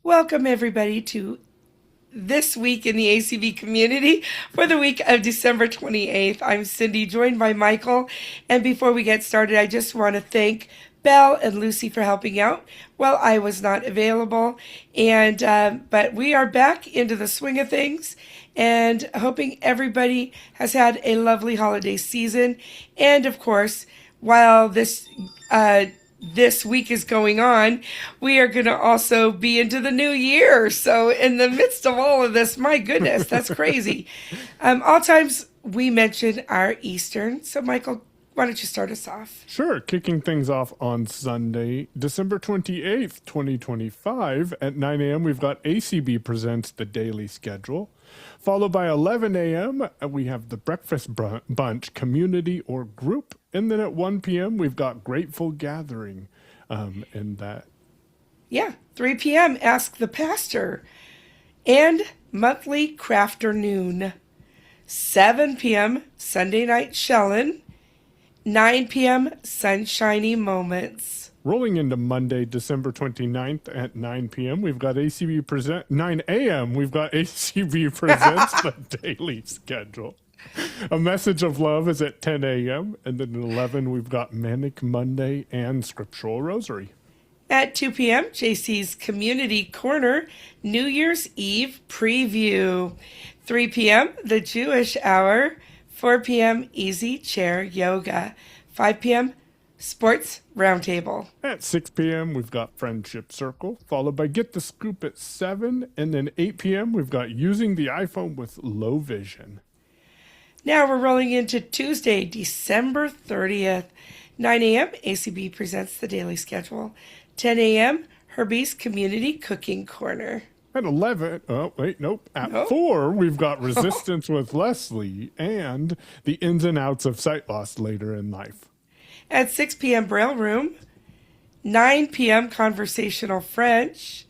Welcome, everybody, to this week in the ACB community for the week of December 28th. I'm Cindy, joined by Michael. And before we get started, I just want to thank Belle and Lucy for helping out while I was not available. But we are back into the swing of things and hoping everybody has had a lovely holiday season. And of course, while this week is going on, we are going to also be into the new year. So in the midst of all of this, my goodness, that's crazy. All times we mention our Eastern. So Michael, why don't you start us off? Sure. Kicking things off on Sunday, December 28th, 2025 at 9 a.m. We've got ACB Presents the Daily Schedule. Followed by 11 a.m., we have the Breakfast Bunch Community or Group. And then at 1 p.m., we've got Grateful Gathering in that. Yeah, 3 p.m., Ask the Pastor. And Monthly Crafternoon. 7 p.m., Sunday Night Shellin'. 9 p.m., Sunshiny Moments. Rolling into Monday, December 29th at 9 p.m., we've got 9 a.m., we've got ACB Presents the Daily Schedule. A Message of Love is at 10 a.m., and then at 11, we've got Manic Monday and Scriptural Rosary. At 2 p.m., JC's Community Corner, New Year's Eve Preview. 3 p.m., The Jewish Hour. 4 p.m., Easy Chair Yoga. 5 p.m., Sports Roundtable. At 6 p.m., we've got Friendship Circle, followed by Get the Scoop at 7. And then 8 p.m., we've got Using the iPhone with Low Vision. Now we're rolling into Tuesday, December 30th. 9 a.m., ACB Presents the Daily Schedule. 10 a.m., Herbie's Community Cooking Corner. At 4, we've got Resistance with Leslie and the ins and outs of sight loss later in life. At 6 p.m., Braille Room. 9 p.m., Conversational French.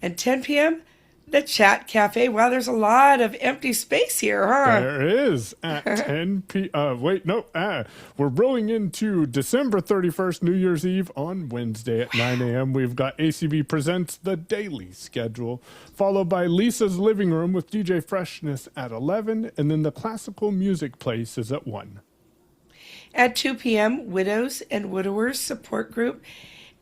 And 10 p.m., The Chat Cafe. Wow, there's a lot of empty space here, huh? There is. At 10 p.m. We're rolling into December 31st, New Year's Eve on Wednesday at 9 a.m. We've got ACB Presents the Daily Schedule, followed by Lisa's Living Room with DJ Freshness at 11, and then the Classical Music Place is at 1. At 2 p.m., Widows and Widowers Support Group.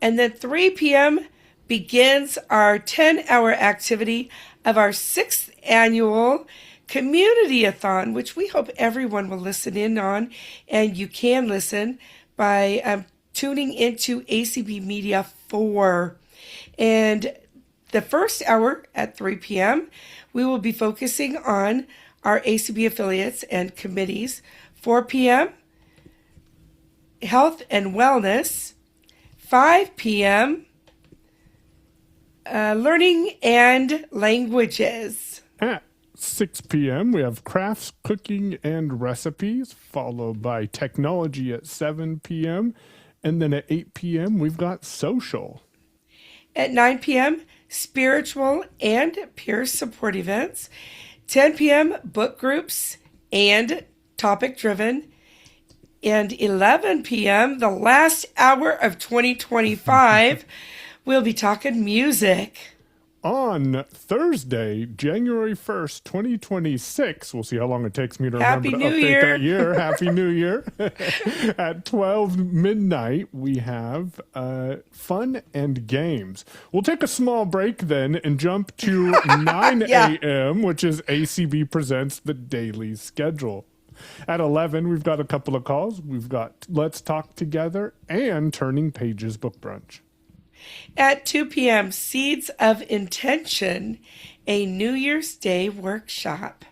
And then 3 p.m. begins our 10-hour activity of our 6th annual Community-a-thon, which we hope everyone will listen in on. And you can listen by tuning into ACB Media 4. And the first hour at 3 p.m., we will be focusing on our ACB affiliates and committees. 4 p.m., Health and Wellness. 5 p.m., Learning and Languages. At 6 p.m., we have Crafts, Cooking, and Recipes, followed by Technology at 7 p.m. And then at 8 p.m., we've got Social. At 9 p.m., Spiritual and Peer Support Events. 10 p.m., Book Groups and Topic Driven. And 11 p.m., the last hour of 2025, we'll be talking music. On Thursday, January 1st, 2026, we'll see how long it takes me to remember to update that year. Happy New Year. At 12 midnight, we have fun and games. We'll take a small break then and jump to 9 a.m., which is ACB Presents the Daily Schedule. At 11, we've got a couple of calls. We've got Let's Talk Together and Turning Pages Book Brunch. At 2 p.m., Seeds of Intention, a New Year's Day workshop.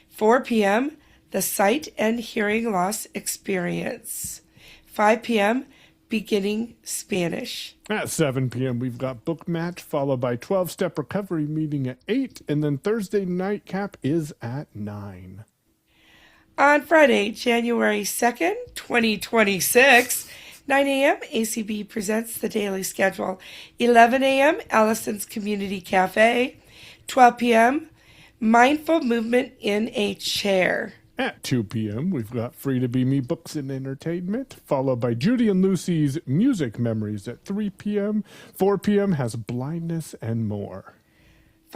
4 p.m., The Sight and Hearing Loss Experience. 5 p.m., Beginning Spanish. At 7 p.m., we've got Book Match, followed by 12-Step Recovery meeting at 8, and then Thursday Nightcap is at 9. On Friday, January 2nd, 2026, 9 a.m., ACB Presents the Daily Schedule. 11 a.m., Allison's Community Cafe. 12 p.m., Mindful Movement in a Chair. At 2 p.m., we've got Free to Be Me Books and Entertainment, followed by Judy and Lucy's Music Memories at 3 p.m. 4 p.m. has Blindness and More.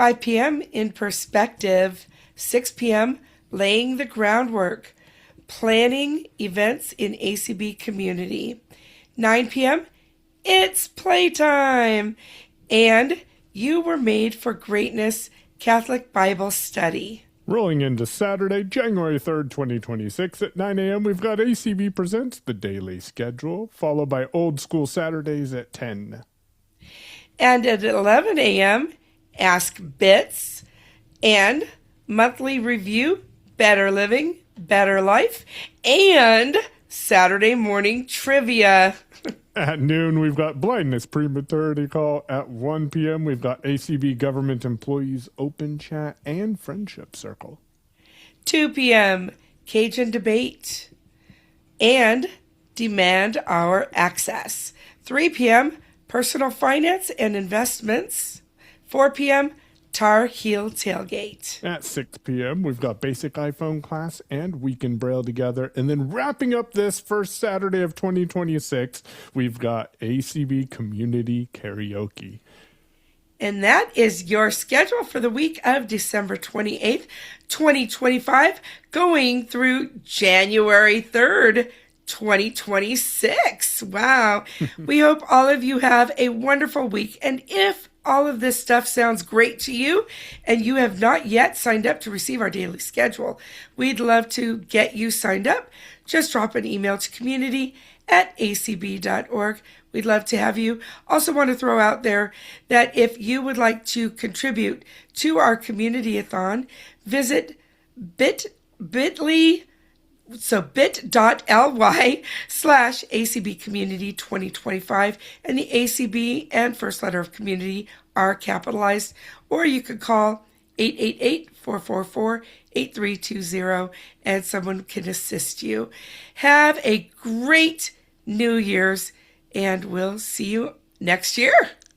5 p.m. in perspective. 6 p.m. laying the groundwork. Planning events in ACB Community. 9 p.m. it's playtime. And You Were Made for Greatness Catholic Bible Study. Rolling into Saturday, January 3rd, 2026 at 9 a.m., we've got ACB Presents the Daily Schedule, followed by Old School Saturdays at 10. And at 11 a.m., Ask Bits and Monthly Review, Better Living, Better Life, and Saturday Morning Trivia. At noon, we've got Blindness Prematurity Call. At 1 p.m., we've got ACB Government Employees Open Chat and Friendship Circle. 2 p.m., Cajun Debate and Demand Our Access. 3 p.m., Personal Finance and Investments. 4 p.m., Tar Heel Tailgate. At 6 p.m., we've got Basic iPhone Class and Week in Braille together. And then wrapping up this first Saturday of 2026, we've got ACB Community Karaoke. And that is your schedule for the week of December 28th, 2025, going through January 3rd, 2026. Wow. We hope all of you have a wonderful week. And if all of this stuff sounds great to you and you have not yet signed up to receive our daily schedule, we'd love to get you signed up. Just drop an email to community@acb.org. We'd love to have you. Also want to throw out there that if you would like to contribute to our community-a-thon, visit bit.ly bit.ly/ACB Community 2025, and the ACB and first letter of community are capitalized, or you could call 888-444-8320 and someone can assist you. Have a great New Year's, and we'll see you next year.